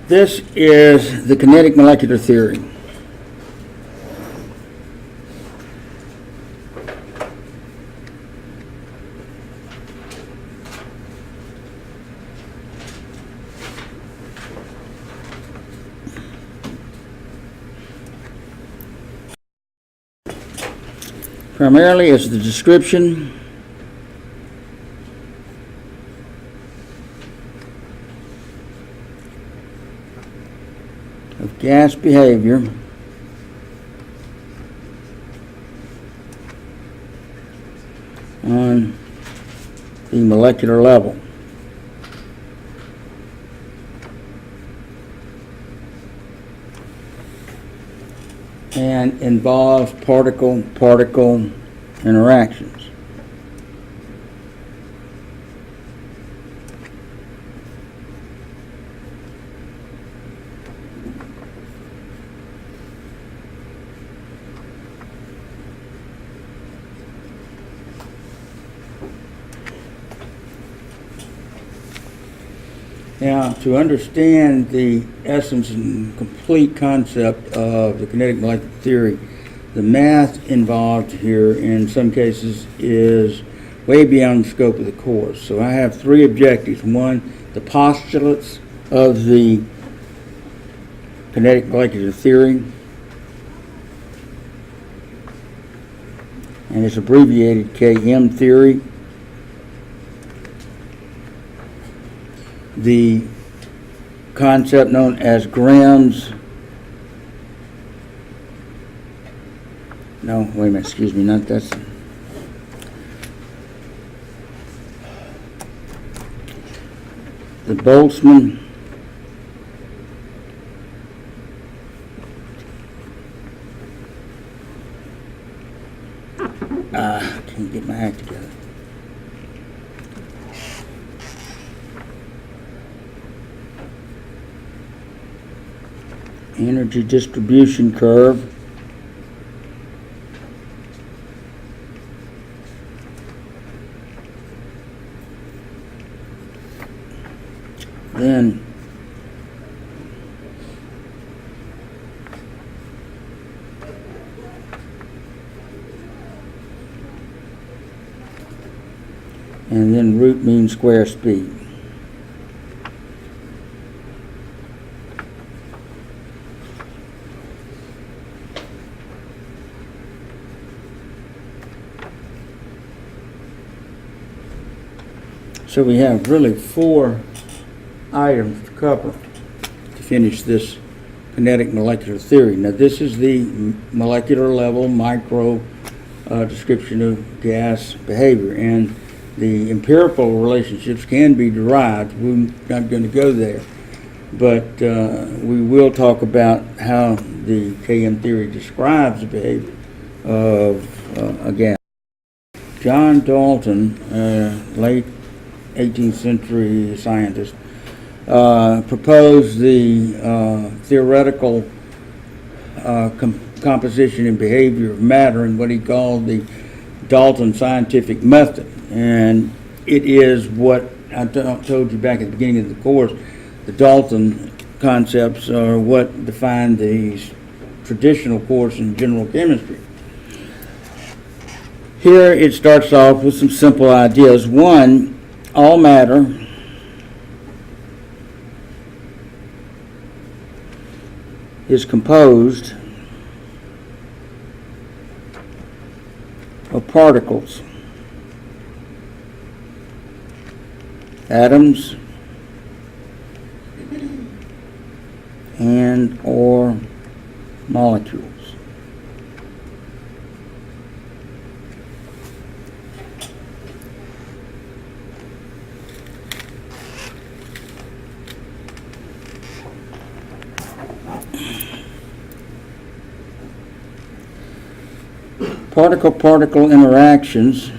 This is the kinetic molecular theory. Primarily, it's the description of gas behavior on the molecular level. And involves particle-particle interactions. Now, to understand the essence and complete concept of the kinetic molecular theory, the math involved here in some cases is way beyond the scope of the course. So I have three objectives. One, the postulates of the kinetic molecular theory, and it's abbreviated KM Theory. The concept known as Graham's, no, wait a minute, excuse me, not that's, the Boltzmann, can't get my act together. Energy distribution curve. Then root mean square speed. So we have really four items to cover to finish this kinetic molecular theory. Now this is the molecular level micro description of gas behavior, and the empirical relationships can be derived. We're not going to go there, but we will talk about how the KM theory describes the behavior of a gas. John Dalton, late 18th century scientist, proposed the theoretical composition and behavior of matter in what he called the Dalton scientific method. And it is what I told you back at the beginning of the course. The Dalton concepts are what define the traditional course in general chemistry. Here it starts off with some simple ideas. One, all matter is composed of particles, atoms, and or molecules. Particle-particle interactions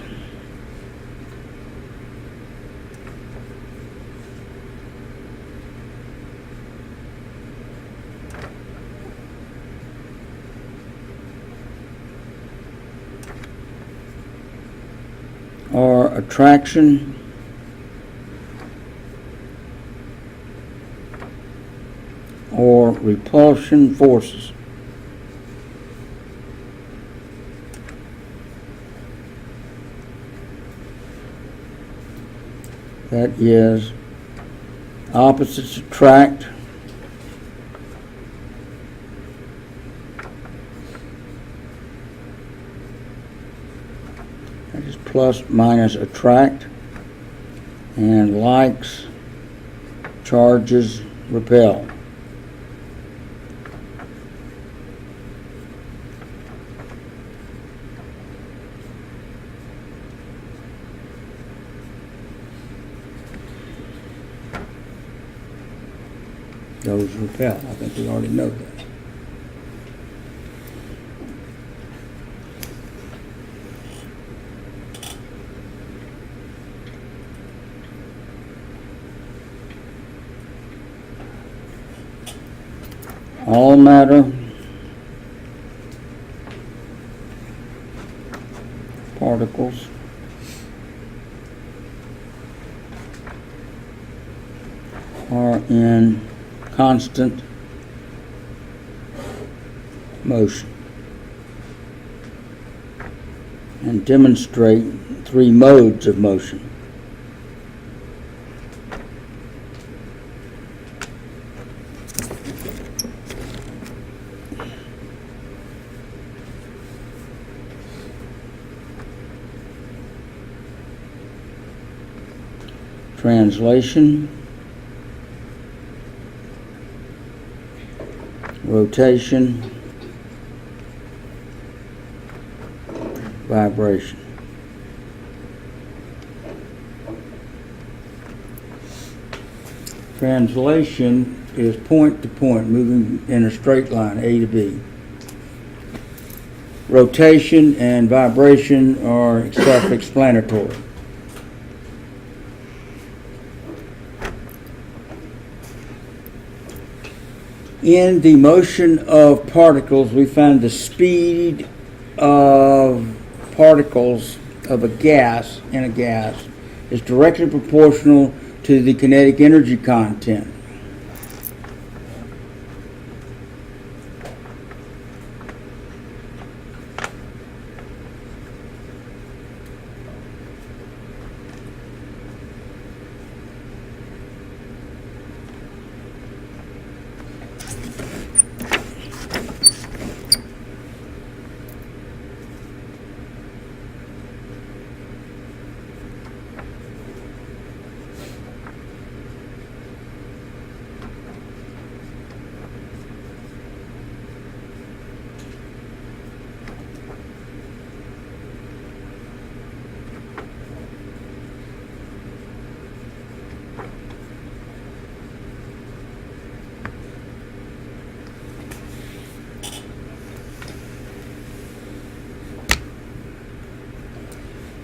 are attraction or repulsion forces. That is, opposites attract, that is plus minus attract, and likes, charges, repel. Those repel. I think we already know that. All matter, particles, are in constant motion and demonstrate three modes of motion. Translation, rotation, vibration. Translation is point to point, moving in a straight line, A to B. Rotation and vibration are self-explanatory. In the motion of particles, we find the speed of particles of a gas in a gas is directly proportional to the kinetic energy content.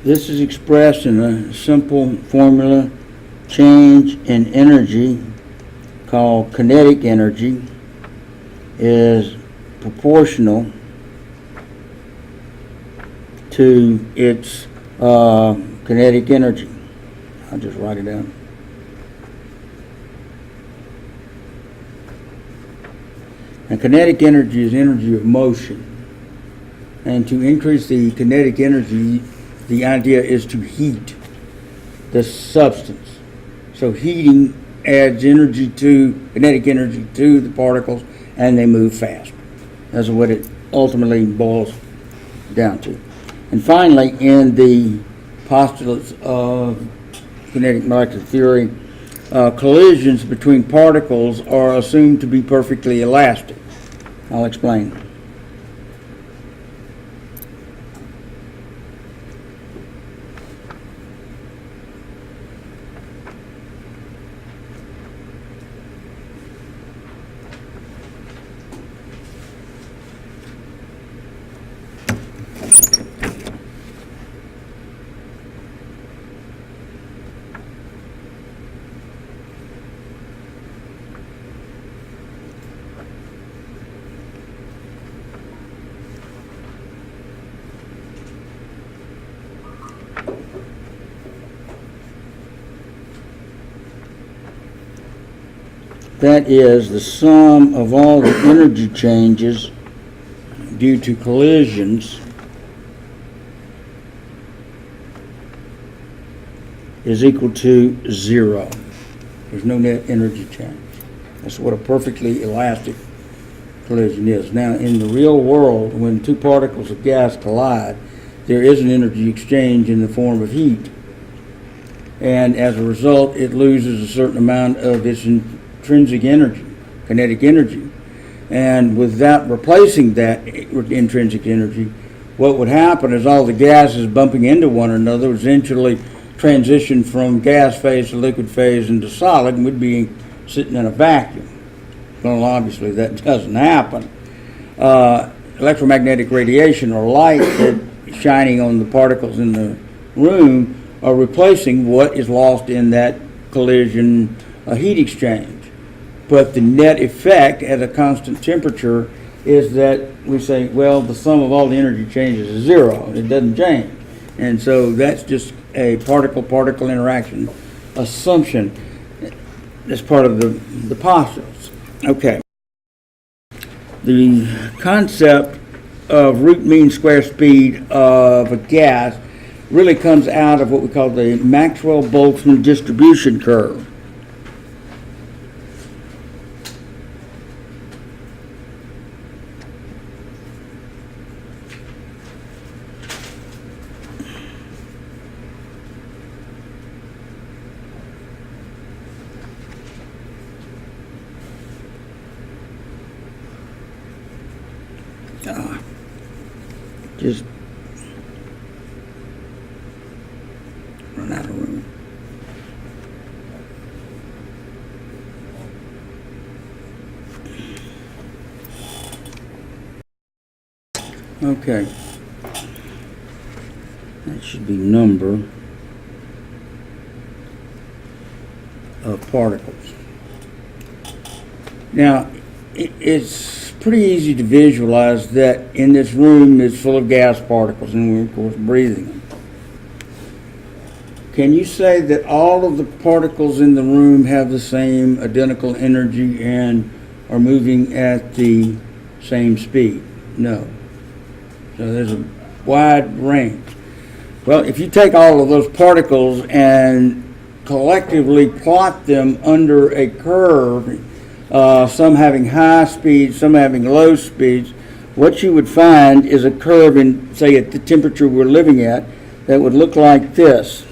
This is expressed in a simple formula: change in energy, called kinetic energy, is proportional to its kinetic energy. I'll just write it down. And kinetic energy is energy of motion. And to increase the kinetic energy, the idea is to heat the substance. So heating adds energy to, kinetic energy to the particles, and they move fast. That's what it ultimately boils down to. And finally, in the postulates of kinetic molecular theory, collisions between particles are assumed to be perfectly elastic. I'll explain. that is the sum of all the energy changes due to collisions is equal to 0. There's no net energy change. That's what a perfectly elastic collision is. Now, in the real world, when two particles of gas collide, there is an energy exchange in the form of heat. And as a result, it loses a certain amount of its intrinsic energy, kinetic energy. And without replacing that intrinsic energy, what would happen is all the gases bumping into one another would eventually transition from gas phase to liquid phase into solid, and we'd be sitting in a vacuum. Well, obviously that doesn't happen. Electromagnetic radiation or light that shining on the particles in the room are replacing what is lost in that collision heat exchange. But the net effect at a constant temperature is that we say, well, the sum of all the energy changes is 0. It doesn't change. And so that's just a particle-particle interaction assumption. That's part of the postulates. Okay. The concept of root mean square speed of a gas really comes out of what we call the Maxwell-Boltzmann distribution curve. Just run out of room. Okay. That should be number of particles. Now, it's pretty easy to visualize that in this room is full of gas particles, and we're of course breathing them. Can you say that all of the particles in the room have the same identical energy and are moving at the same speed? No. So there's a wide range. Well, if you take all of those particles and collectively plot them under a curve, some having high speeds, some having low speeds, what you would find is a curve in, say, at the temperature we're living at, that would look like this.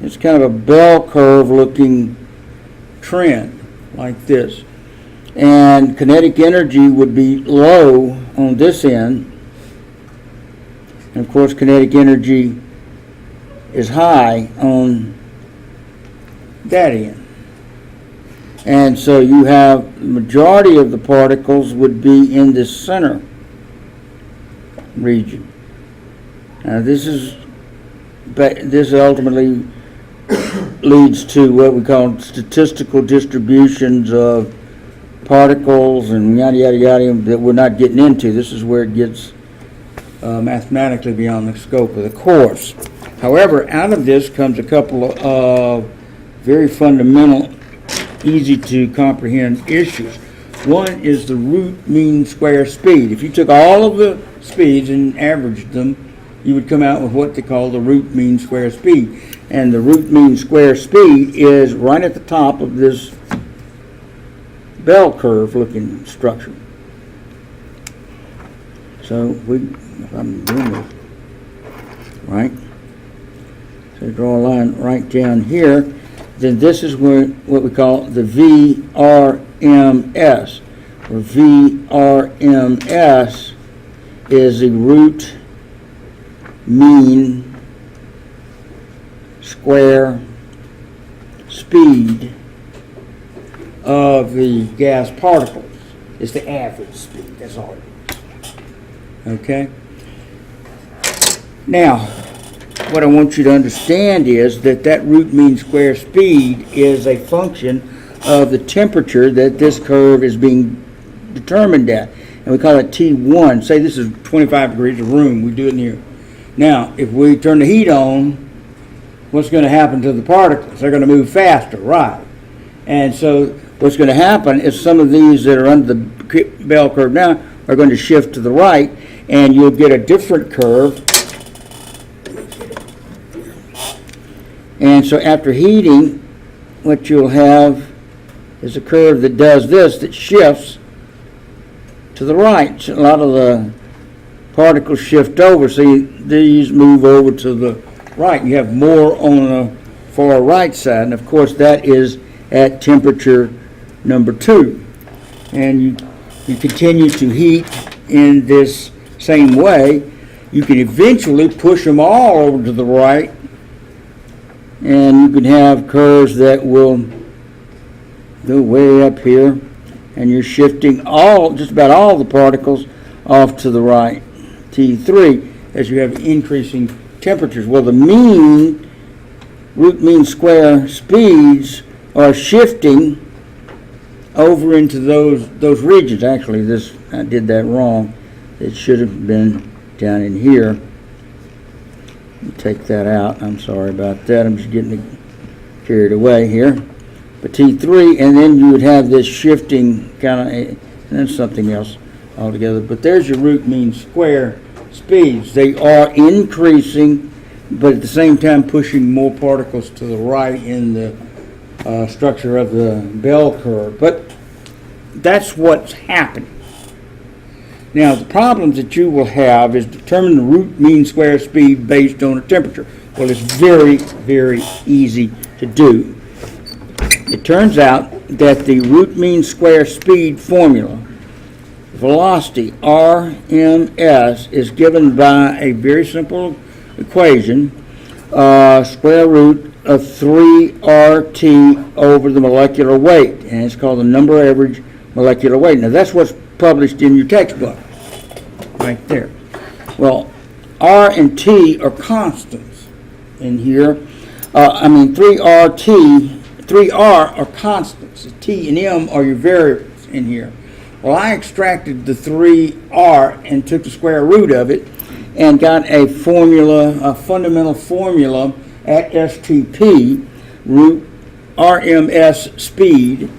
It's kind of a bell curve looking trend like this. And kinetic energy would be low on this end. And of course, kinetic energy is high on that end. And so you have the majority of the particles would be in this center region. Now this ultimately leads to what we call statistical distributions of particles and yada yada yada that we're not getting into. This is where it gets mathematically beyond the scope of the course. However, out of this comes a couple of very fundamental, easy to comprehend issues. One is the root mean square speed. If you took all of the speeds and averaged them, you would come out with what they call the root mean square speed. And the root mean square speed is right at the top of this bell curve looking structure. So if I'm doing this right, so draw a line right down here, then this is what we call the VRMS, where VRMS is the root mean square speed of the gas particles. It's the average speed, that's all it is. Okay? Now, what I want you to understand is that root mean square speed is a function of the temperature that this curve is being determined at. And we call it T1. Say this is 25 degrees of room. We do it in here. Now, if we turn the heat on, what's going to happen to the particles? They're going to move faster, right? And so what's going to happen is some of these that are under the bell curve now are going to shift to the right, and you'll get a different curve. And so after heating, what you'll have is a curve that does this, that shifts to the right. So a lot of the particles shift over, so these move over to the right. You have more on the far right side, and of course that is at temperature number 2. And you continue to heat in this same way. You can eventually push them all over to the right, and you can have curves that will go way up here, and you're shifting just about all the particles off to the right, T3, as you have increasing temperatures. Well, the root mean square speeds are shifting over into those regions. Actually, I did that wrong. It should have been down in here. Take that out. I'm sorry about that. I'm just getting carried away here. But T3, and then you would have this shifting kind of, and then something else altogether. But there's your root mean square speeds. They are increasing, but at the same time pushing more particles to the right in the structure of the bell curve. But that's what's happening. Now, the problems that you will have is determine the root mean square speed based on a temperature. Well, it's very, very easy to do. It turns out that the root mean square speed formula, velocity, RMS, is given by a very simple equation, square root of 3RT over the molecular weight, and it's called the number average molecular weight. Now, that's what's published in your textbook, right there. Well, R and T are constants in here. 3R are constants. T and M are your variables in here. Well, I extracted the 3R and took the square root of it and got a formula, a fundamental formula at STP. Root RMS speed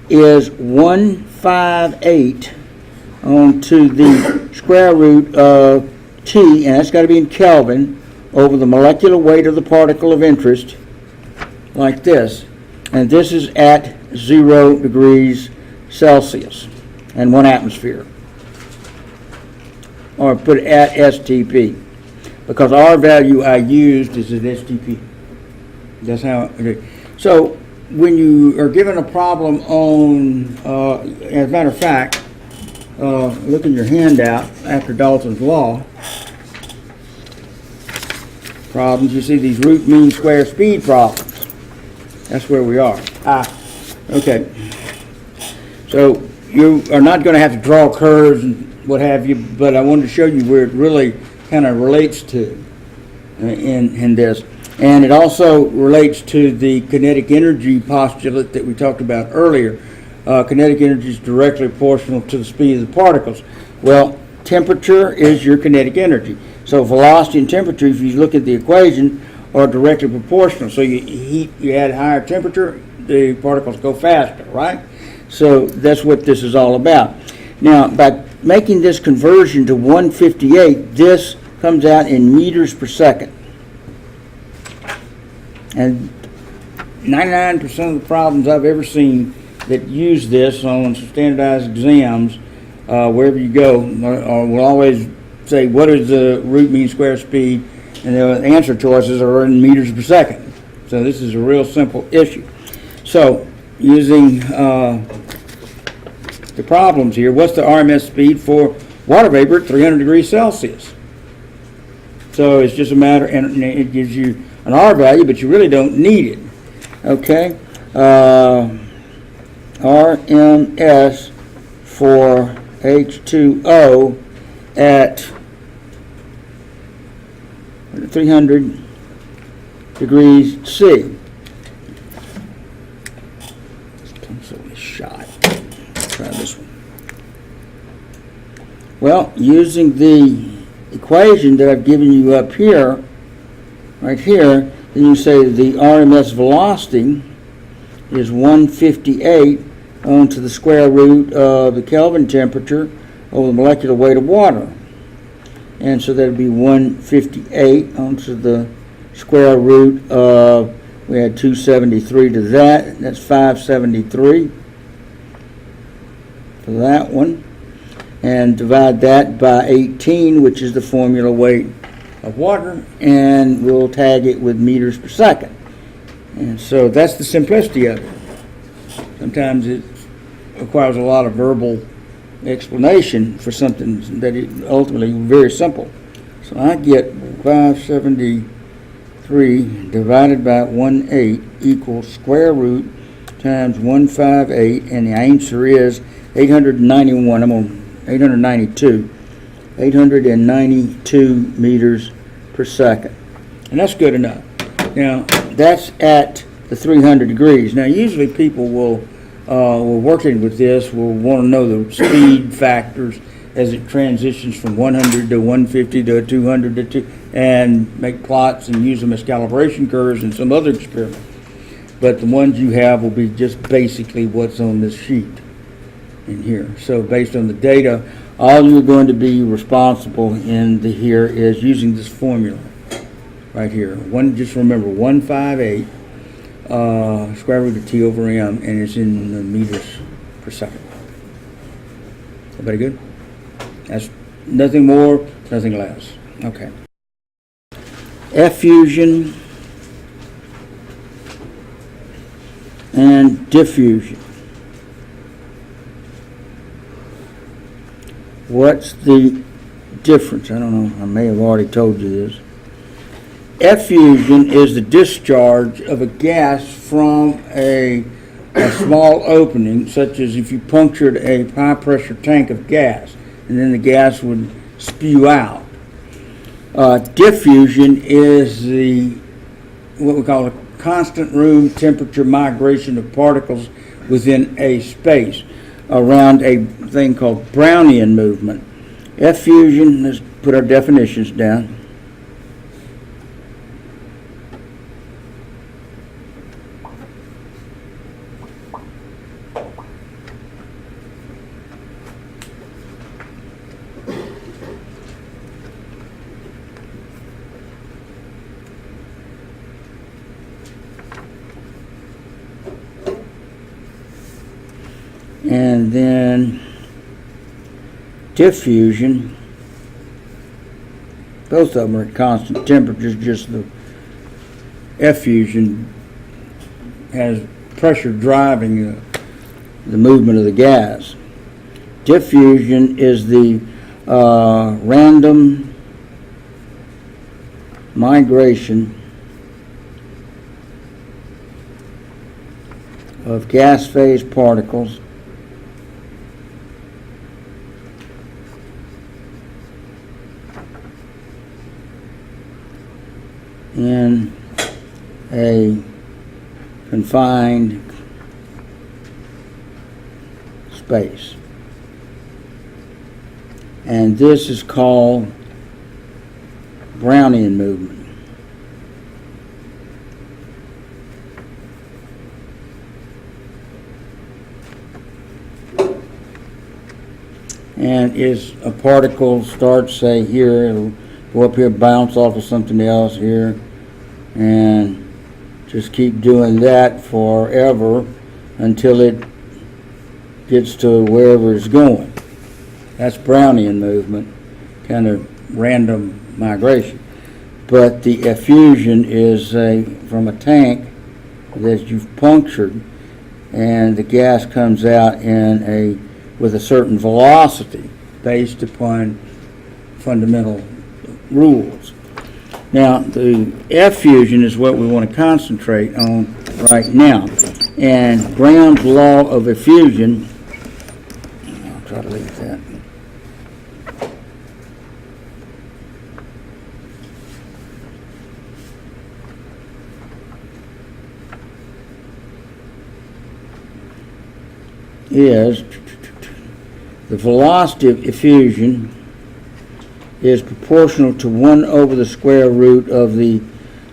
is 158 onto the square root of T, and that's got to be in Kelvin, over the molecular weight of the particle of interest, like this. And this is at 0 degrees Celsius and 1 atmosphere. Or put it at STP, because our value I used is at STP. That's how it is. So when you are given a problem on, as a matter of fact, look in your handout after Dalton's law, problems, you see these root mean square speed problems. That's where we are. Okay. So you are not going to have to draw curves and what have you, but I wanted to show you where it really kind of relates to in this. And it also relates to the kinetic energy postulate that we talked about earlier. Kinetic energy is directly proportional to the speed of the particles. Well, temperature is your kinetic energy. So velocity and temperature, if you look at the equation, are directly proportional. So you add higher temperature, the particles go faster, right? So that's what this is all about. Now, by making this conversion to 158, this comes out in meters per second. And 99% of the problems I've ever seen that use this on standardized exams, wherever you go, will always say, what is the root mean square speed? And the answer choices are in meters per second. So this is a real simple issue. So using the problems here, what's the RMS speed for water vapor at 300 degrees Celsius? So it's just a matter, and it gives you an R value, but you really don't need it. Okay? RMS for H2O at 300 degrees C. Pencil is shot. Try this one. Well, using the equation that I've given you up here, right here, then you say the RMS velocity is 158 onto the square root of the Kelvin temperature over the molecular weight of water. And so that would be 158 onto the square root of, we had 273 to that, that's 573 for that one. And divide that by 18, which is the formula weight of water, and we'll tag it with meters per second. And so that's the simplicity of it. Sometimes it requires a lot of verbal explanation for something that is ultimately very simple. So I get 573 divided by 18 equals square root times 158, and the answer is 891. I'm on 892. 892 meters per second. And that's good enough. Now, that's at the 300 degrees. Now, usually people will, working with this, will want to know the speed factors as it transitions from 100 to 150 to 200 to 2, and make plots and use them as calibration curves and some other experiments. But the ones you have will be just basically what's on this sheet in here. So based on the data, all you're going to be responsible in here is using this formula right here. Just remember 158 square root of T over M, and it's in the meters per second. Everybody good? That's nothing more, nothing less. Okay. Effusion and diffusion. What's the difference? I don't know. I may have already told you this. Effusion is the discharge of a gas from a small opening, such as if you punctured a high pressure tank of gas, and then the gas would spew out. Diffusion is what we call a constant room temperature migration of particles within a space around a thing called Brownian movement. Effusion, let's put our definitions down. And then diffusion, both of them are at constant temperatures, just the effusion has pressure driving the movement of the gas. Diffusion is the random migration of gas phase particles in a confined space. And this is called Brownian movement. And is a particle starts, say here, it'll go up here, bounce off of something else here, and just keep doing that forever until it gets to wherever it's going. That's Brownian movement, kind of random migration. But the effusion is from a tank that you've punctured, and the gas comes out with a certain velocity based upon fundamental rules. Now, the effusion is what we want to concentrate on right now. And Graham's law of effusion, I'll try to leave that. Is the velocity of effusion is proportional to 1 over the square root of the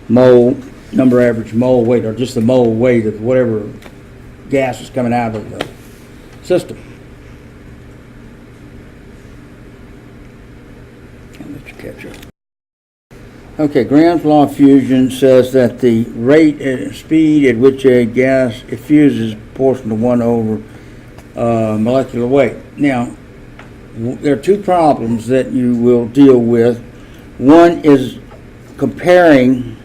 mole, number average mole weight, or just the mole weight of whatever gases coming out of the system. I'll let you catch up. Okay, Graham's law of fusion says that the rate and speed at which a gas effuses is proportional to 1 over molecular weight. Now, there are two problems that you will deal with. One is comparing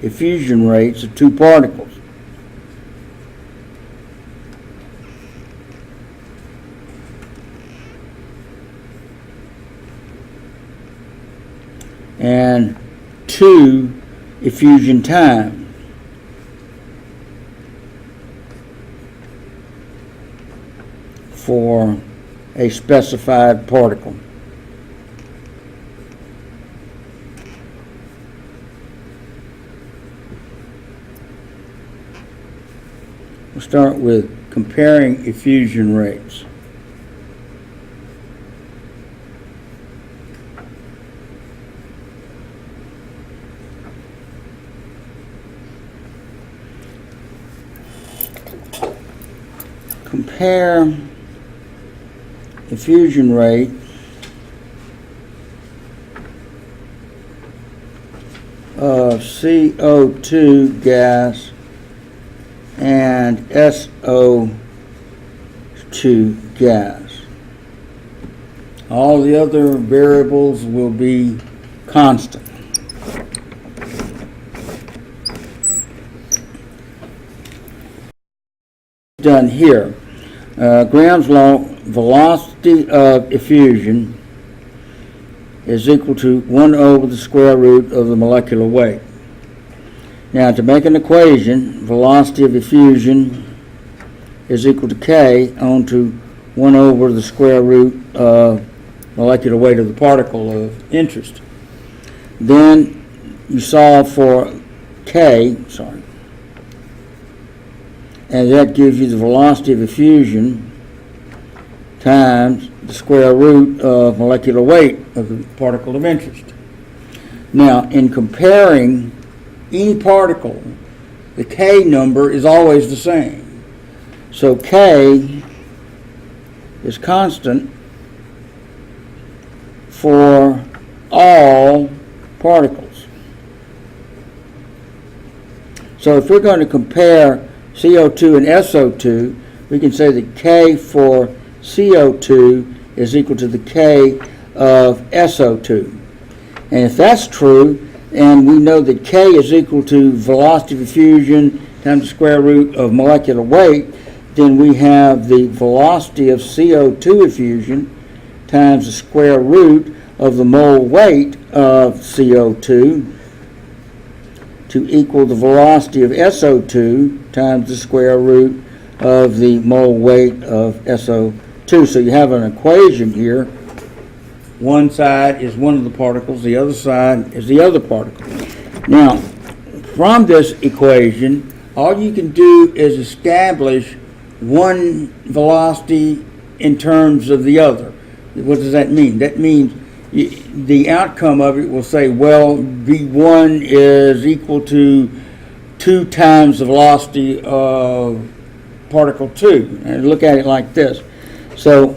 effusion rates of two particles. And two, effusion time. For a specified particle. We'll start with comparing effusion rates. Compare effusion rate of CO2 gas and SO2 gas. All the other variables will be constant. Done here. Graham's law, velocity of effusion is equal to 1 over the square root of the molecular weight. Now, to make an equation, velocity of effusion is equal to K onto 1 over the square root of molecular weight of the particle of interest. Then you solve for K, and that gives you the velocity of effusion times the square root of molecular weight of the particle of interest. Now, in comparing any particle, the K number is always the same. So K is constant for all particles. So if we're going to compare CO2 and SO2, we can say that K for CO2 is equal to the K of SO2. And if that's true, and we know that K is equal to velocity of effusion times the square root of molecular weight, then we have the velocity of CO2 effusion times the square root of the mole weight of CO2 to equal the velocity of SO2 times the square root of the mole weight of SO2. So you have an equation here. One side is one of the particles, the other side is the other particle. Now, from this equation, all you can do is establish one velocity in terms of the other. What does that mean? That means the outcome of it will say, well, V1 is equal to 2 times the velocity of particle 2. And look at it like this. So,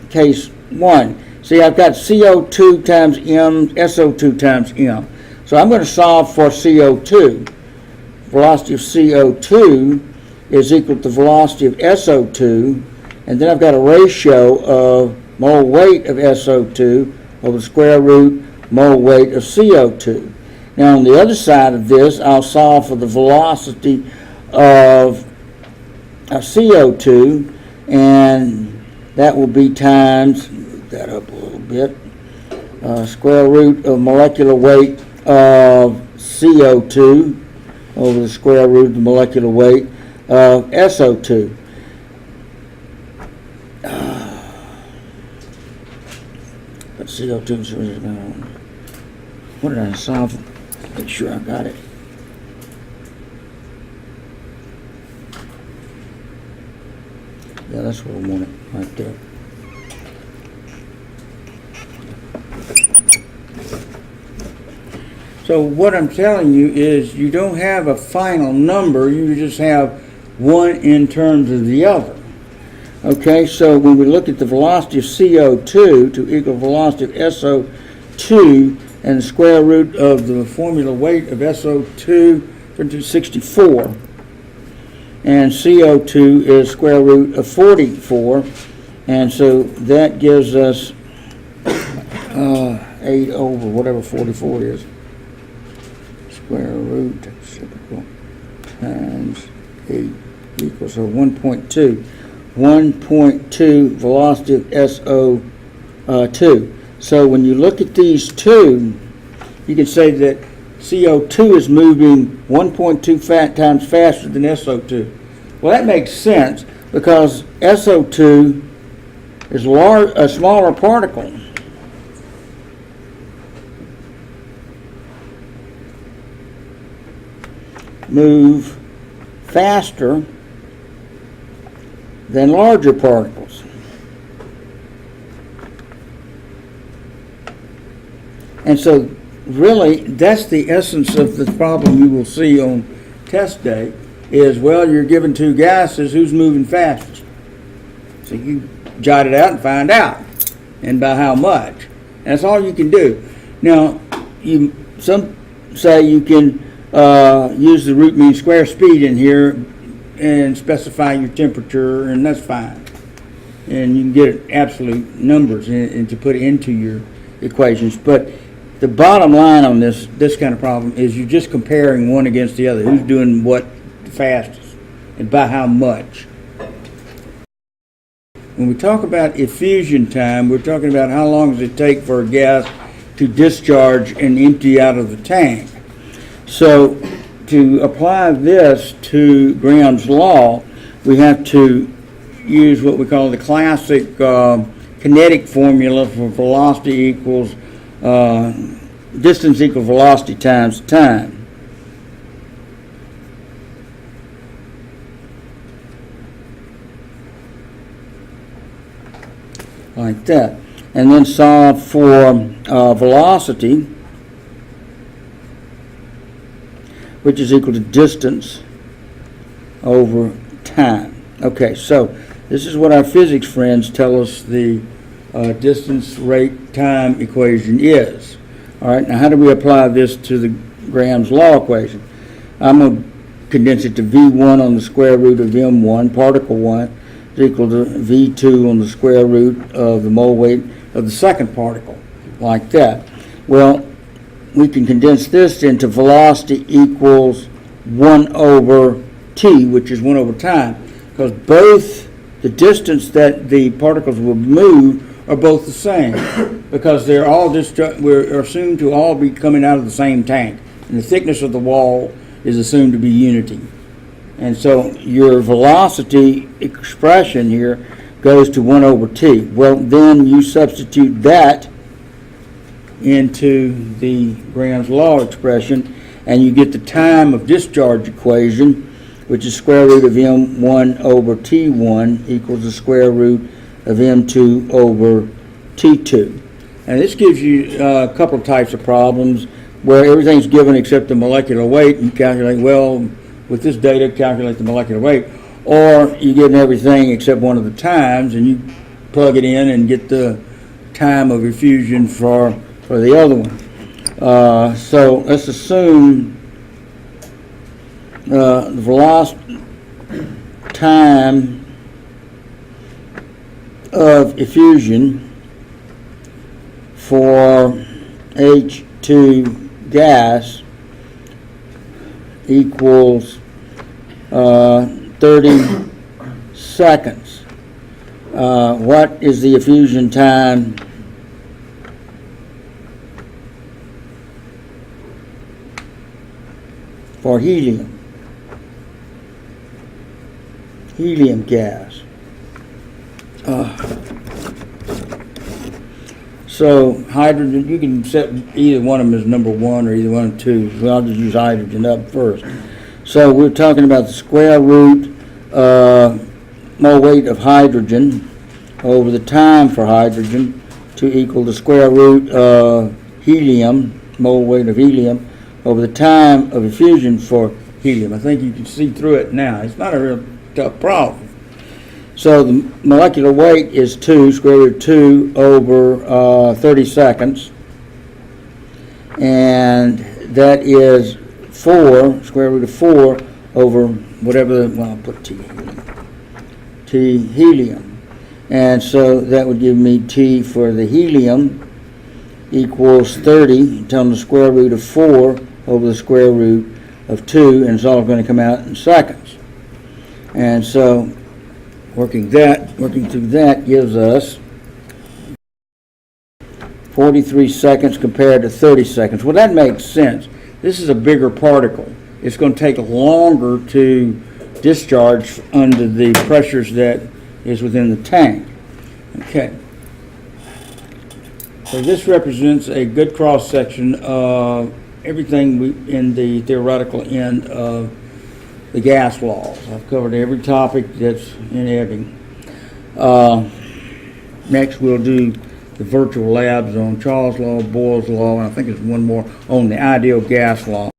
case 1. See, I've got CO2 times M, SO2 times M. So I'm going to solve for CO2. Velocity of CO2 is equal to the velocity of SO2. And then I've got a ratio of mole weight of SO2 over the square root mole weight of CO2. Now on the other side of this, I'll solve for the velocity of CO2, and that will be times, move that up a little bit, square root of molecular weight of CO2 over the square root of the molecular weight of SO2. But CO2, what did I solve? Make sure I got it. Yeah, that's what I wanted right there. So what I'm telling you is you don't have a final number, you just have one in terms of the other. Okay, so when we look at the velocity of CO2 to equal velocity of SO2 and the square root of the formula weight of SO2 to 64, and CO2 is square root of 44, and so that gives us 8 over whatever 44 is. Square root reciprocal times 8 equals, so 1.2. 1.2 velocity of SO2. So when you look at these two, you can say that CO2 is moving 1.2 times faster than SO2. Well, that makes sense because SO2 is a smaller particle. Move faster than larger particles. And so really that's the essence of the problem you will see on test day is, well, you're given two gases, who's moving fastest? So you jot it out and find out, and by how much. And that's all you can do. Now, some say you can use the root mean square speed in here and specify your temperature, and that's fine. And you can get absolute numbers and to put into your equations. But the bottom line on this kind of problem is you're just comparing one against the other. Who's doing what the fastest and by how much. When we talk about effusion time, we're talking about how long does it take for a gas to discharge and empty out of the tank. So to apply this to Graham's law, we have to use what we call the classic kinetic formula for velocity equals distance equals velocity times time. Like that. And then solve for velocity, which is equal to distance over time. Okay, so this is what our physics friends tell us the distance, rate, time equation is. All right, now how do we apply this to the Graham's law equation? I'm going to condense it to V1 on the square root of M1, particle 1, is equal to V2 on the square root of the mole weight of the second particle, like that. Well, we can condense this into velocity equals 1 over t, which is 1 over time, because both the distance that the particles will move are both the same, because they're all we're assumed to all be coming out of the same tank, and the thickness of the wall is assumed to be unity. And so your velocity expression here goes to 1 over t. Well, then you substitute that into the Graham's law expression, and you get the time of discharge equation, which is square root of m1 over t1 equals the square root of m2 over t2. And this gives you a couple of types of problems where everything's given except the molecular weight. You calculate, well, with this data, calculate the molecular weight. Or you get everything except one of the times, and you plug it in and get the time of effusion for the other one. So let's assume the velocity time of effusion for H2 gas equals 30 seconds. What is the effusion time for helium gas? So hydrogen, you can set either one of them as number 1 or either one of 2. So I'll just use hydrogen up first. So we're talking about the square root mole weight of hydrogen over the time for hydrogen to equal the square root of helium, mole weight of helium, over the time of effusion for helium. I think you can see through it now. It's not a real tough problem. So the molecular weight is 2, square root of 2 over 30 seconds. And that is 4, square root of 4 over whatever, well, I'll put T helium. And so that would give me T for the helium equals 30 times the square root of 4 over the square root of 2, and it's all going to come out in seconds. And so working through that gives us 43 seconds compared to 30 seconds. Well, that makes sense. This is a bigger particle. It's going to take longer to discharge under the pressures that is within the tank. Okay. So this represents a good cross-section of everything in the theoretical end of the gas laws. I've covered every topic that's in Ebbing. Next we'll do the virtual labs on Charles' law, Boyle's law, and I think there's one more on the ideal gas law.